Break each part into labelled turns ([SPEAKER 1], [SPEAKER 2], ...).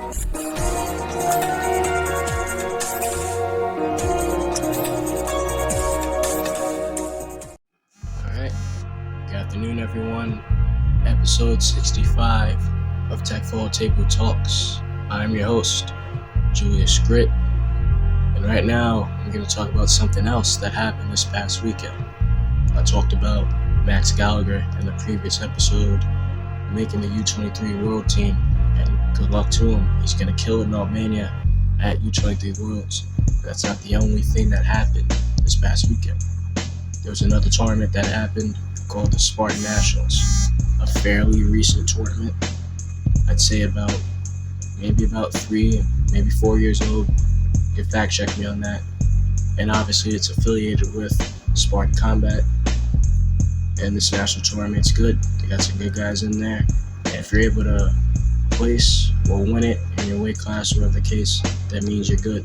[SPEAKER 1] Alright, good afternoon everyone. Episode 65 of Techfall Tabletalks. I'm your host, Julius Grit, and right now I'm going to talk about something else that happened this past weekend. I talked about Max Gallagher in the previous episode making the U23 World Team, and good luck to him. He's going to kill it in Albania at U23 Worlds. That's not the only thing that happened this past weekend. There was another tournament that happened called the Spartan Nationals, a fairly recent tournament. I'd say about 3, maybe 4 years old. You can fact check me on that. And obviously it's affiliated with Spartan Combat. And this national tournament's good. They got some good guys in there. And if you're able to place or win it in your weight class, whatever the case, that means you're good.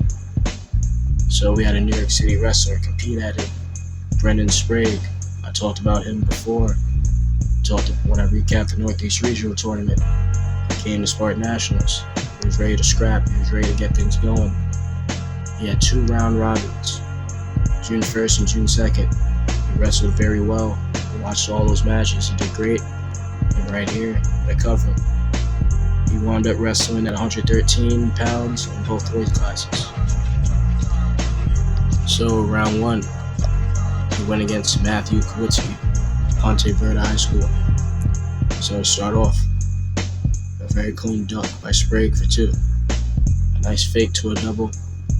[SPEAKER 1] So we had a New York City wrestler compete at it, Brennan Sprague. I talked about him before. When I recapped the Northeast Regional Tournament. He came to Spartan Nationals. He was ready to scrap. He was ready to get things going. He had 2 round robins, June 1st and June 2nd. He wrestled very well. I watched all those matches. He did great. And right here, I cover him. He wound up wrestling at 113 pounds in both weight classes. So round 1, he went against Matthew Kowitsky, Ponte Verde High School. So to start off, a very clean duck by Sprague for 2. A nice fake to a double,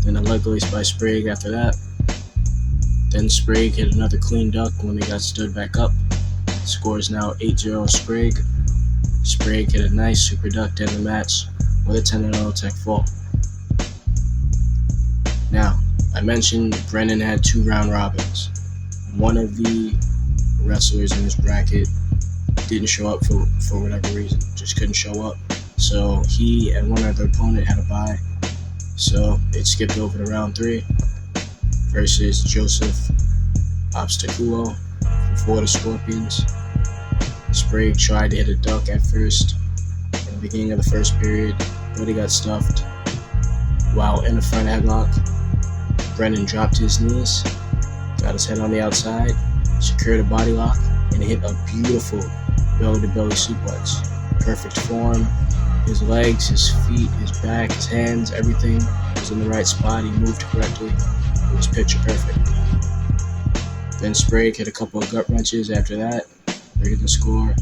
[SPEAKER 1] then a leg release by Sprague after that. Then Sprague hit another clean duck when they got stood back up. The score is now 8-0 Sprague. Sprague hit a nice super duck to end the match with a 10-0 tech fall. Now, I mentioned Brennan had 2 round robins. One of the wrestlers in this bracket didn't show up for whatever reason, just couldn't show up. So he and one other opponent had a bye. So it skipped over to round 3 versus Joseph Obstaculo from Florida Scorpions. Sprague tried to hit a duck at first in the beginning of the first period, but he got stuffed. While in a front headlock, Brennan dropped his knees, got his head on the outside, secured a body lock, and hit a beautiful belly-to-belly suplex. Perfect form. His legs, his feet, his back, his hands, everything was in the right spot. He moved correctly. It was picture perfect. Then Sprague hit a couple of gut wrenches after that, bringing the score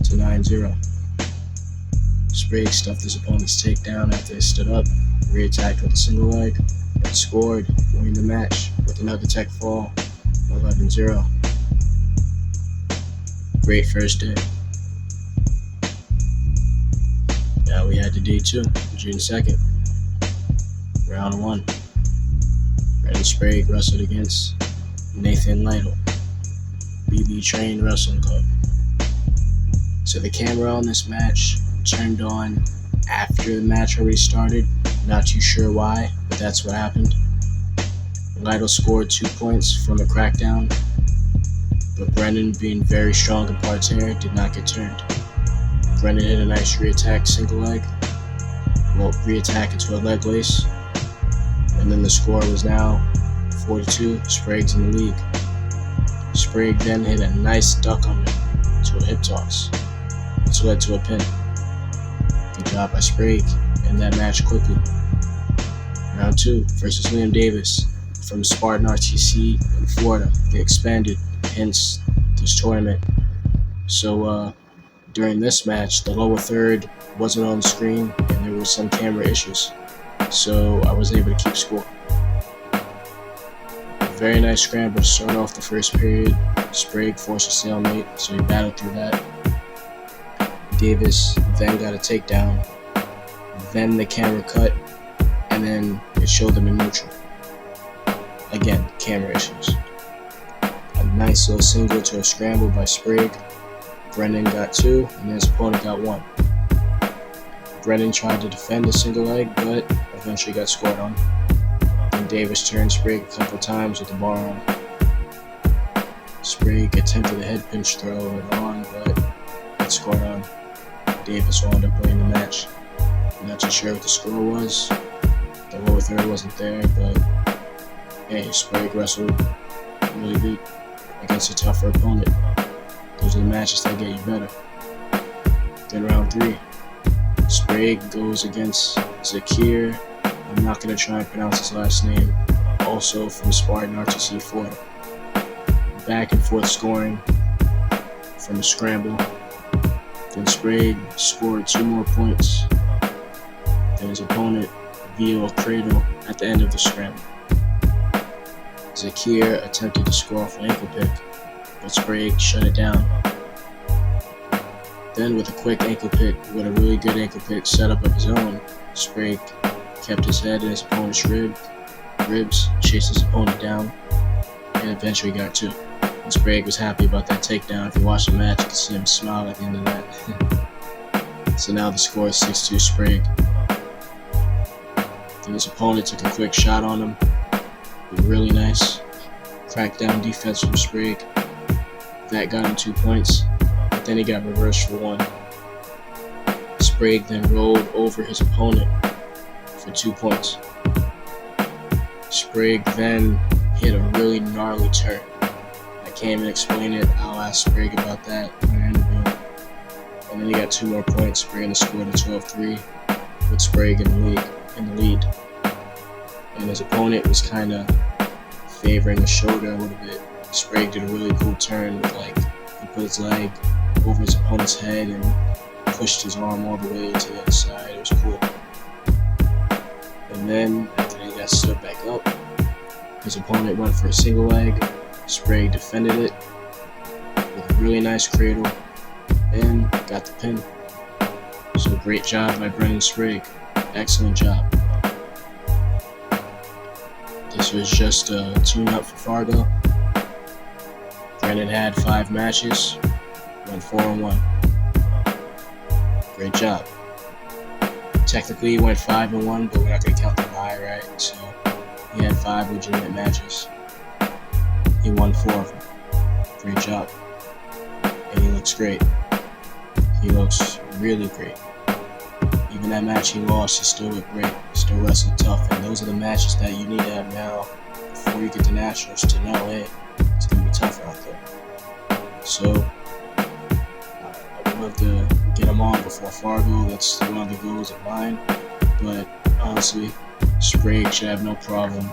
[SPEAKER 1] to 9-0. Sprague stuffed his opponent's takedown after he stood up, re-attacked with a single leg, and scored, winning the match with another tech fall, 11-0. Great first day. Now we had the day 2, June 2nd. Round 1. Brennan Sprague wrestled against Nathan Lytle, BB Train Wrestling Club. So the camera on this match turned on after the match already started. Not too sure why, but that's what happened. Lytle scored 2 points from a crackdown, but Brennan, being very strong in parterre, did not get turned. Brennan hit a nice re-attack single leg, re-attack into a leg lace, and then the score was now 4-2, Sprague's in the league. Sprague then hit a nice duck under to a hip toss, which led to a pin. Good job by Sprague, and that match quickly. Round 2 versus Liam Davis from Spartan RTC in Florida. They expanded, hence this tournament. So during this match, the lower third wasn't on the screen and there was some camera issues. So I was able to keep score. Very nice scramble to start off the first period. Sprague forced a stalemate, so he battled through that. Davis then got a takedown. Then the camera cut, and then it showed them in neutral. Again, camera issues. A nice little single to a scramble by Sprague. Brennan got 2, and his opponent got 1. Brennan tried to defend the single leg, but eventually got scored on. Then Davis turned Sprague a couple times with the bar on. Sprague attempted a head pinch throw later on, but got scored on. Davis wound up winning the match. I'm not too sure what the score was. The lower third wasn't there, but hey, Sprague wrestled really good against a tougher opponent. Those are the matches that get you better. Then round 3, Sprague goes against Zakir. I'm not going to try and pronounce his last name. Also from Spartan RTC4. Back and forth scoring from a scramble. Then Sprague scored 2 more points than his opponent via a cradle at the end of the scramble. Zakir attempted to score off an ankle pick, but Sprague shut it down. Then with a quick ankle pick, with a really good ankle pick setup of his own, Sprague kept his head in his opponent's ribs, chased his opponent down, and eventually got 2. And Sprague was happy about that takedown. If you watch the match, you can see him smile at the end of that. So now the score is 6-2 Sprague. Then his opponent took a quick shot on him. Really nice crackdown defense from Sprague. That got him 2 points, but then he got reversed for 1. Sprague then rolled over his opponent for 2 points. Sprague then hit a really gnarly turn. I can't even explain it. I'll ask Sprague about that in an interview. And then he got 2 more points. Sprague scored a 12-3 with Sprague in the lead. And his opponent was kind of favoring the shoulder a little bit. Sprague did a really cool turn with he put his leg over his opponent's head and pushed his arm all the way to the other side. It was cool. And then after he got stood back up, his opponent went for a single leg. Sprague defended it with a really nice cradle and got the pin. So great job by Brennan Sprague. Excellent job. This was just a tune-up for Fargo. Brennan had 5 matches, went 4-1. Great job. Technically, he went 5-1, but we're not going to count the bye, right? So he had 5 legitimate matches. He won 4 of them. Great job. And he looks great. He looks really great. Even that match he lost, he still looked great. He still wrestled tough. And those are the matches that you need to have now before you get to Nationals to know, hey, it's going to be tougher out there. So, I would love to get him on before Fargo. That's one of the goals of mine. But honestly, Sprague should have no problem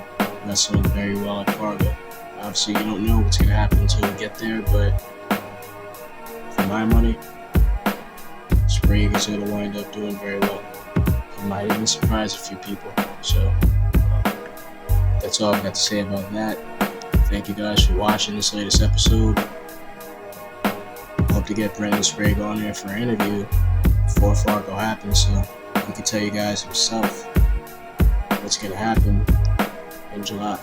[SPEAKER 1] wrestling very well at Fargo. Obviously, you don't know what's going to happen until we get there, but for my money, Sprague is going to wind up doing very well. He might even surprise a few people. So, that's all I've got to say about that. Thank you guys for watching this latest episode. Hope to get Brennan Sprague on there for an interview before Fargo happens, so he can tell you guys himself what's going to happen in July.